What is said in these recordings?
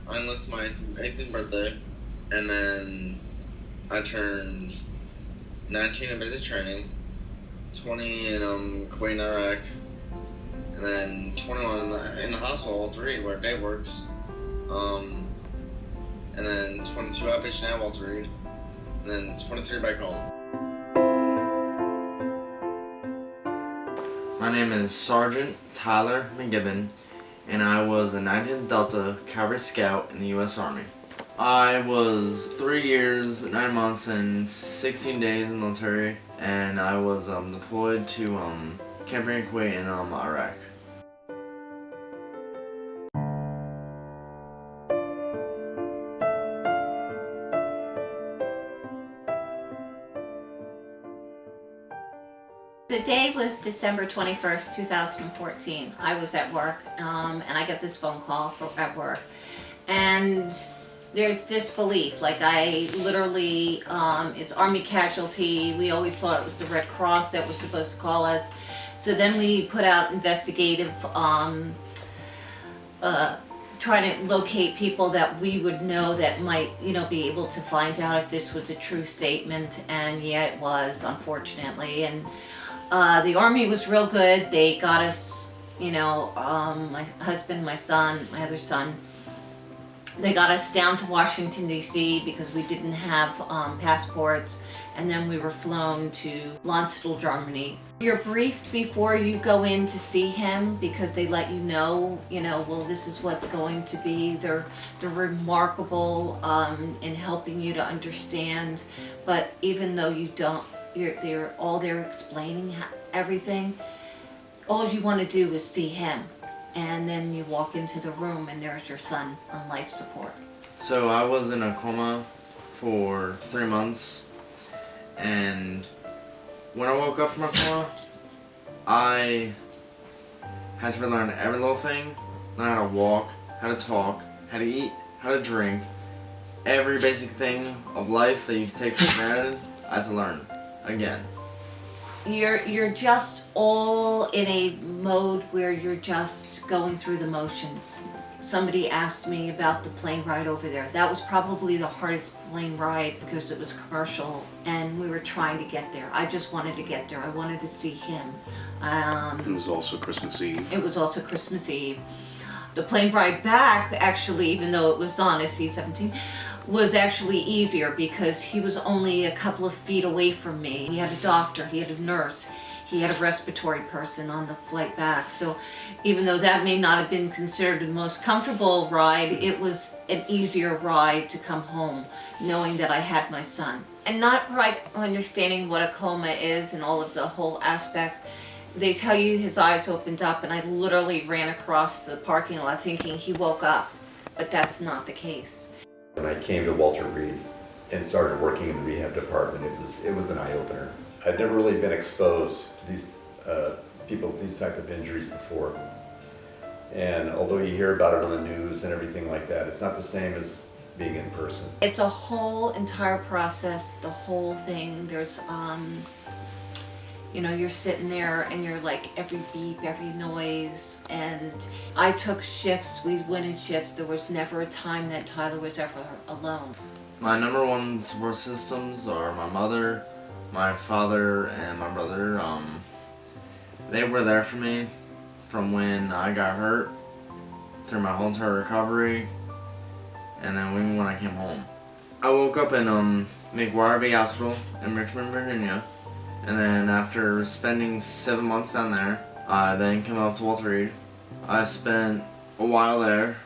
I enlisted my 18th birthday, and then I turned 19 in basic training, 20 in Kuwait and Iraq, and then 21 in the hospital, all three, where Dave works, and then 22 outpatient at Walter Reed, and then 23 back home. My name is Sergeant Tyler McGibbon, and I was a 19th Delta Cavalry Scout in the U.S. Army. I was 3 years, 9 months, and 16 days in the military, and I was deployed to Camp Green, Kuwait, in Iraq. The day was December 21st, 2014. I was at work, and I got this phone call at work. And there's disbelief. Like, I literally, it's Army casualty. We always thought it was the Red Cross that was supposed to call us. So then we put out investigative, trying to locate people that we would know that might, be able to find out if this was a true statement. And yeah, it was, unfortunately. And the Army was real good. They got us, my husband, my son, my other son, they got us down to Washington, D.C. because we didn't have passports, and then we were flown to Landstuhl, Germany. You're briefed before you go in to see him because they let you know, well, this is what's going to be. They're remarkable in helping you to understand, but even though you don't, they're explaining everything. All you want to do is see him, and then you walk into the room and there's your son on life support. So I was in a coma for 3 months, and when I woke up from my coma, I had to learn every little thing, learn how to walk, how to talk, how to eat, how to drink, every basic thing of life that you take for granted, I had to learn again. You're just all in a mode where you're just going through the motions. Somebody asked me about the plane ride over there. That was probably the hardest plane ride because it was commercial and we were trying to get there. I just wanted to get there. I wanted to see him. It was also Christmas Eve. It was also Christmas Eve. The plane ride back, actually, even though it was on a C-17, was actually easier because he was only a couple of feet away from me. He had a doctor, he had a nurse, he had a respiratory person on the flight back. So even though that may not have been considered the most comfortable ride, it was an easier ride to come home knowing that I had my son. And not like understanding what a coma is and all of the whole aspects. They tell you his eyes opened up, and I literally ran across the parking lot thinking he woke up, but that's not the case. When I came to Walter Reed and started working in the rehab department, it was an eye-opener. I'd never really been exposed to these these type of injuries before. And although you hear about it on the news and everything like that, it's not the same as being in person. It's a whole entire process, the whole thing. There's you're sitting there and you're like every beep, every noise. And I took shifts, we went in shifts. There was never a time that Tyler was ever alone. My number one support systems are my mother, my father, and my brother. They were there for me from when I got hurt through my whole entire recovery, and then even when I came home. I woke up in McGibbon VA Hospital in Richmond, Virginia. And then after spending 7 months down there, I then came up to Walter Reed. I spent a while there,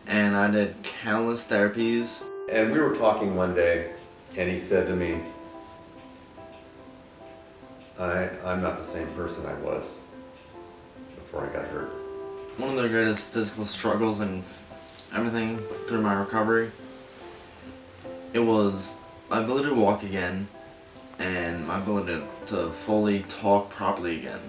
and I did countless therapies. And we were talking one day, and he said to me, I'm not the same person I was before I got hurt. One of the greatest physical struggles and everything through my recovery, it was my ability to walk again, and my ability to fully talk properly again.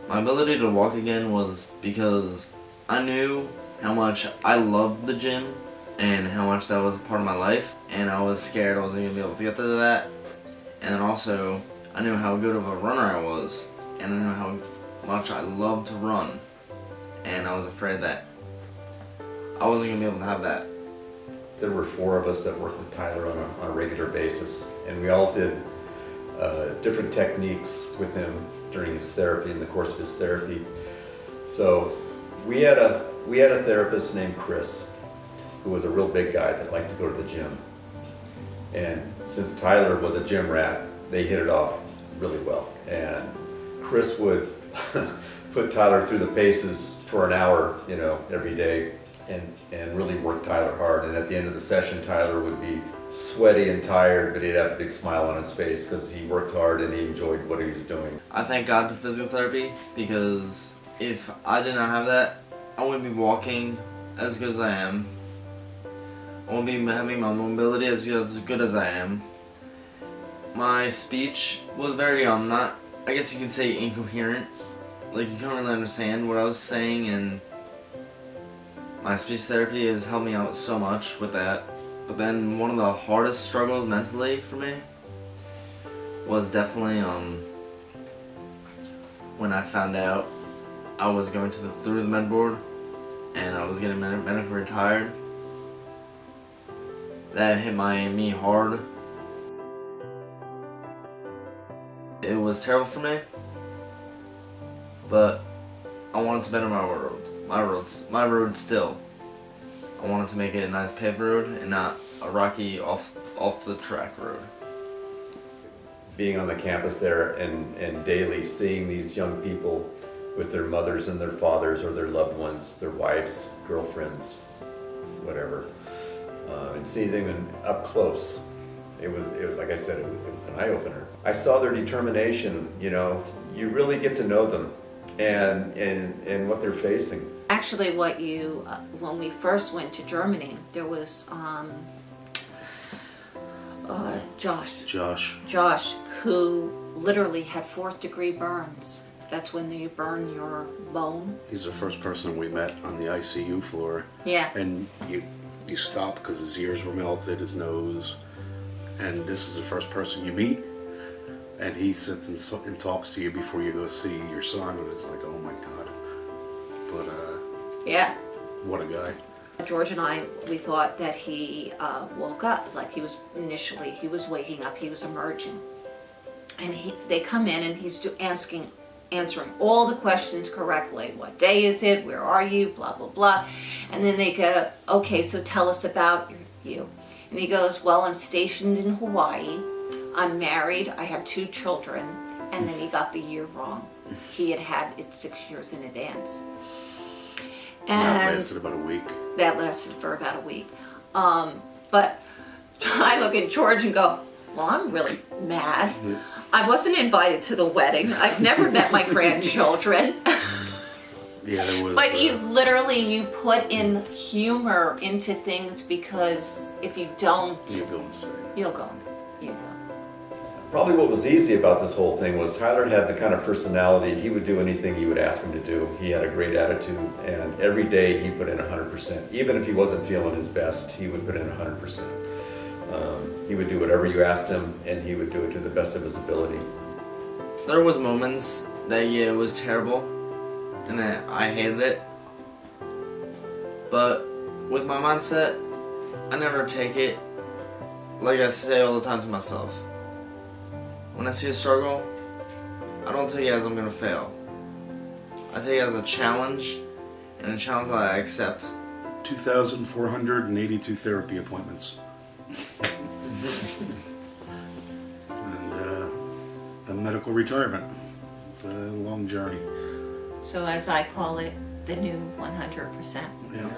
My ability to walk again was because I knew how much I loved the gym and how much that was a part of my life, and I was scared I wasn't going to be able to get to that. And then also, I knew how good of a runner I was, and I knew how much I loved to run, and I was afraid that I wasn't gonna be able to have that. There were 4 of us that worked with Tyler on a regular basis, and we all did different techniques with him during his therapy, in the course of his therapy. So we had a therapist named Chris, who was a real big guy that liked to go to the gym. And since Tyler was a gym rat, they hit it off really well. And Chris would put Tyler through the paces for an hour, you know, every day, and really work Tyler hard. And at the end of the session, Tyler would be sweaty and tired, but he'd have a big smile on his face because he worked hard and he enjoyed what he was doing. I thank God for physical therapy, because if I did not have that, I wouldn't be walking as good as I am. I wouldn't be having my mobility as good as I am. My speech was very, not, I guess you could say, incoherent. Like, you couldn't really understand what I was saying, and my speech therapy has helped me out so much with that. But then one of the hardest struggles mentally for me was definitely when I found out I was going through the med board and I was getting medically retired. That hit me hard. It was terrible for me, but I wanted to better my road still. I wanted to make it a nice paved road and not a rocky off the track road. Being on the campus there and daily seeing these young people with their mothers and their fathers or their loved ones, their wives, girlfriends, whatever, and seeing them up close, it was like I said, it was an eye-opener. I saw their determination. You know, you really get to know them and what they're facing. Actually, what you, when we first went to Germany, there was Josh, who literally had 4th-degree burns. That's when you burn your bone. He's the first person we met on the ICU floor. Yeah. And you stop because his ears were melted, his nose, and this is the first person you meet. And he sits and talks to you before you go see your son, and it's like, oh my God. But yeah. What a guy. George and I, we thought that he woke up, like he was waking up, he was emerging. And they come in and he's answering all the questions correctly. What day is it? Where are you? Blah, blah, blah. And then they go, okay, so tell us about you. And he goes, well, I'm stationed in Hawaii. I'm married. I have 2 children. And then he got the year wrong. He had it 6 years in advance. And that lasted about a week. That lasted for about a week. But I look at George and go, well, I'm really mad. I wasn't invited to the wedding. I've never met my grandchildren. Yeah, there was. But you put in humor into things, because if you don't, You'll go insane. you'll go. Probably what was easy about this whole thing was Tyler had the kind of personality, he would do anything you would ask him to do. He had a great attitude, and every day he put in 100%. Even if he wasn't feeling his best, he would put in 100%. He would do whatever you asked him, and he would do it to the best of his ability. There was moments that, yeah, it was terrible, and that I hated it. But with my mindset, I never take it, like I say all the time to myself. When I see a struggle, I don't take it as I'm gonna fail. I take it as a challenge, and a challenge that I accept. 2,482 therapy appointments. And a medical retirement. It's a long journey. So as I call it, the new 100%. Yeah.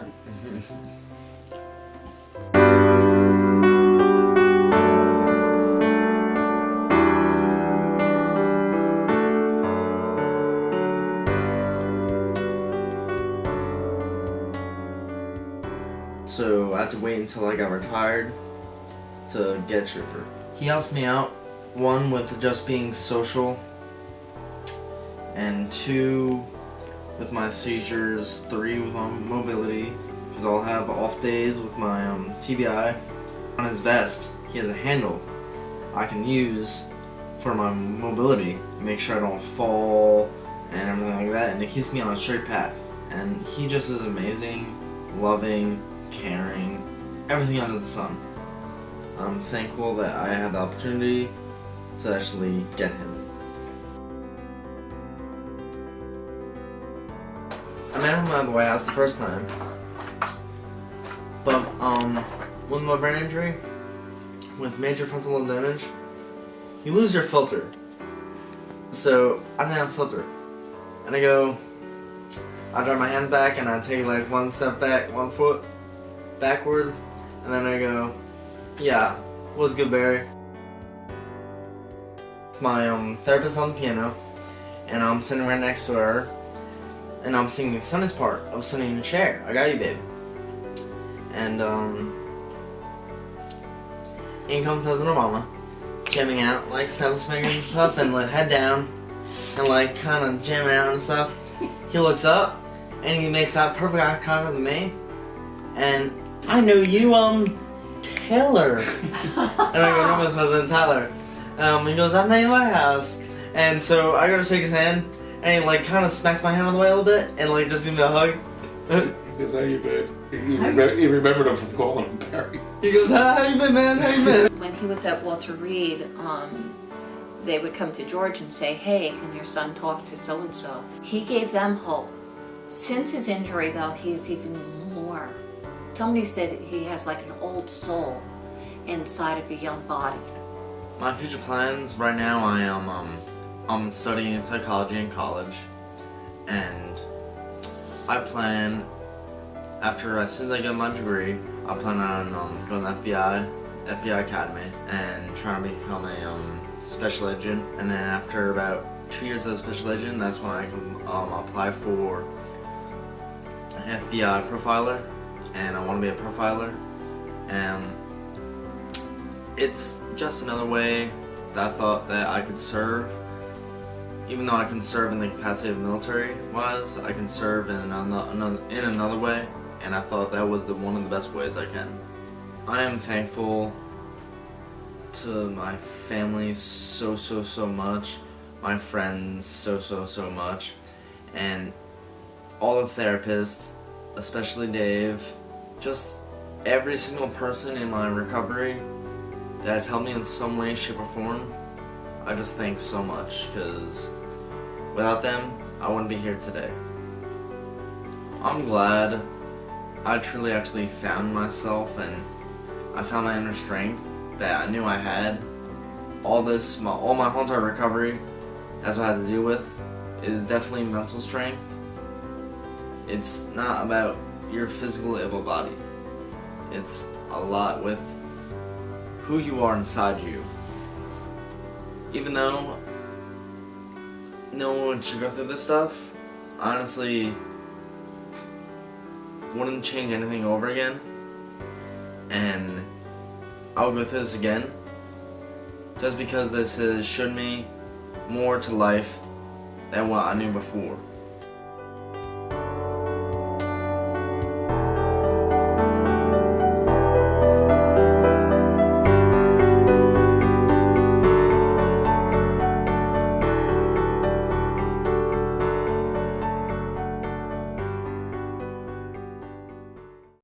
So I had to wait until I got retired to get Trooper. He helps me out, 1 with just being social, and 2 with my seizures, 3 with my mobility, because I'll have off days with my TBI. On his vest, he has a handle I can use for my mobility, make sure I don't fall and everything like that, and it keeps me on a straight path. And he just is amazing loving, caring, everything under the sun. I'm thankful that I had the opportunity to actually get him. I met him at the White House the first time, but with my brain injury, with major frontal lobe damage, you lose your filter. So I didn't have a filter, and I drive my hand back and I take like one step back, 1 foot backwards, and then I go, yeah, what's good, Barry? My therapist on the piano, and I'm sitting right next to her, and I'm singing Sonny's part of Sonny in the Chair. I got you, babe. And in comes President Obama, jamming out, like snaps his fingers and stuff, and like head down, and like kind of jamming out and stuff. He looks up, and he makes that perfect eye contact with me, and I know you, Taylor. And I go, no, Mr. President Tyler. He goes, I'm in the White House. And so I go to shake his hand, and he like kind of smacks my hand on the way a little bit, and like just gives me a hug. He goes, how you been? He remembered him from calling him Barry. He goes, how you been, man? How you been? When he was at Walter Reed, they would come to George and say, hey, can your son talk to so-and-so? He gave them hope. Since his injury, though, he's even more. Somebody said he has like an old soul inside of a young body. My future plans right now, I'm studying psychology in college, and I plan, as soon as I get my degree, I plan on going to the FBI Academy, and trying to become a special agent. And then after about 2 years as a special agent, that's when I can apply for an FBI profiler, and I want to be a profiler. And it's just another way that I thought that I could serve. Even though I can serve in the capacity of military-wise, I can serve in another way, and I thought that was one of the best ways I can. I am thankful to my family so much, my friends so much, and all the therapists, especially Dave, just every single person in my recovery that has helped me in some way, shape, or form. I just thank so much, because without them, I wouldn't be here today. I'm glad I truly actually found myself, and I found my inner strength that I knew I had. All my whole entire recovery, that's what I had to deal with, is definitely mental strength. It's not about your physical able body. It's a lot with who you are inside you. Even though no one should go through this stuff, I honestly wouldn't change anything over again, and I would go through this again, just because this has shown me more to life than what I knew before.